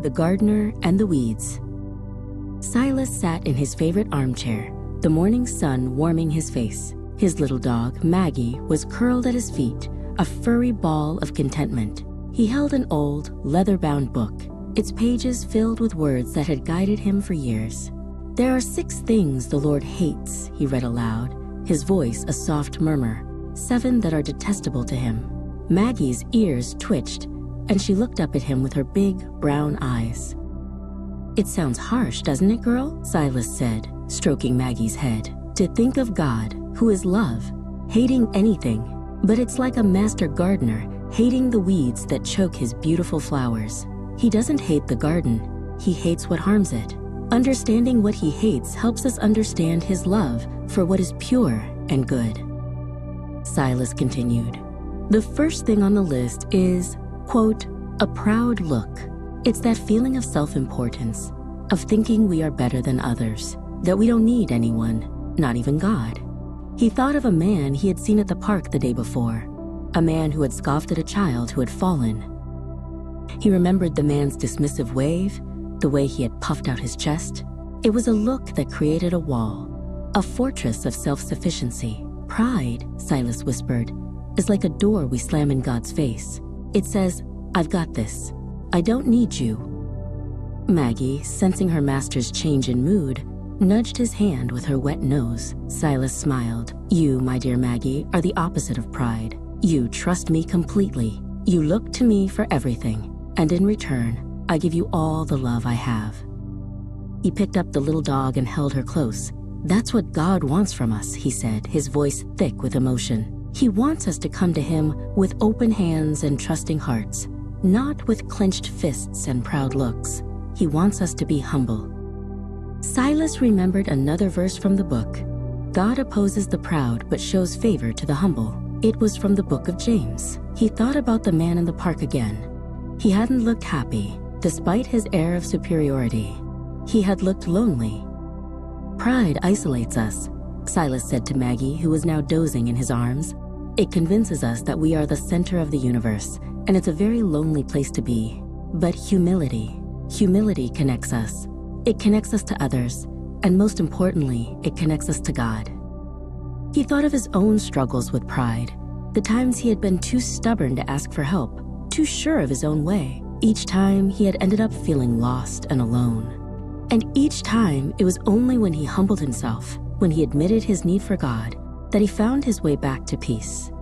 The Gardener and the Weeds. Silas sat in his favorite armchair, the morning sun warming his face. His little dog, Maggie, was curled at his feet, a furry ball of contentment. He held an old, leather-bound book, its pages filled with words that had guided him for years. "There are 6 things the Lord hates," he read aloud, his voice a soft murmur, 7 that are detestable to him. Maggie's ears twitched, and she looked up at him with her big, brown eyes. "It sounds harsh, doesn't it, girl?" Silas said, stroking Maggie's head. "To think of God, who is love, hating anything, but it's like a master gardener hating the weeds that choke his beautiful flowers. He doesn't hate the garden, he hates what harms it. Understanding what he hates helps us understand his love for what is pure and good." Silas continued, "The first thing on the list is, quote, a proud look. It's that feeling of self-importance, of thinking we are better than others, that we don't need anyone, not even God." He thought of a man he had seen at the park the day before, a man who had scoffed at a child who had fallen. He remembered the man's dismissive wave, the way he had puffed out his chest. It was a look that created a wall, a fortress of self-sufficiency. "Pride," Silas whispered, "is like a door we slam in God's face. It says, 'I've got this. I don't need you.'" Maggie, sensing her master's change in mood, nudged his hand with her wet nose. Silas smiled. "You, my dear Maggie, are the opposite of pride. You trust me completely. You look to me for everything, and in return, I give you all the love I have." He picked up the little dog and held her close. "That's what God wants from us," he said, his voice thick with emotion. "He wants us to come to him with open hands and trusting hearts, not with clenched fists and proud looks. He wants us to be humble." Silas remembered another verse from the book. "God opposes the proud but shows favor to the humble." It was from the book of James. He thought about the man in the park again. He hadn't looked happy, despite his air of superiority. He had looked lonely. "Pride isolates us," Silas said to Maggie, who was now dozing in his arms. "It convinces us that we are the center of the universe, and it's a very lonely place to be. But humility connects us. It connects us to others, and most importantly, it connects us to God." He thought of his own struggles with pride, the times he had been too stubborn to ask for help, too sure of his own way. Each time he had ended up feeling lost and alone. And each time it was only when he humbled himself, when he admitted his need for God, that he found his way back to peace.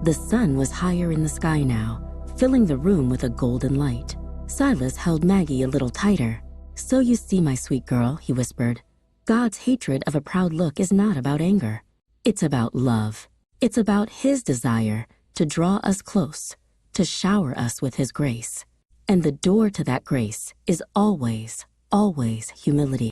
The sun was higher in the sky now, filling the room with a golden light. Silas held Maggie a little tighter. "So you see, my sweet girl," he whispered, "God's hatred of a proud look is not about anger. It's about love. It's about his desire to draw us close, to shower us with his grace. And the door to that grace is always, always humility."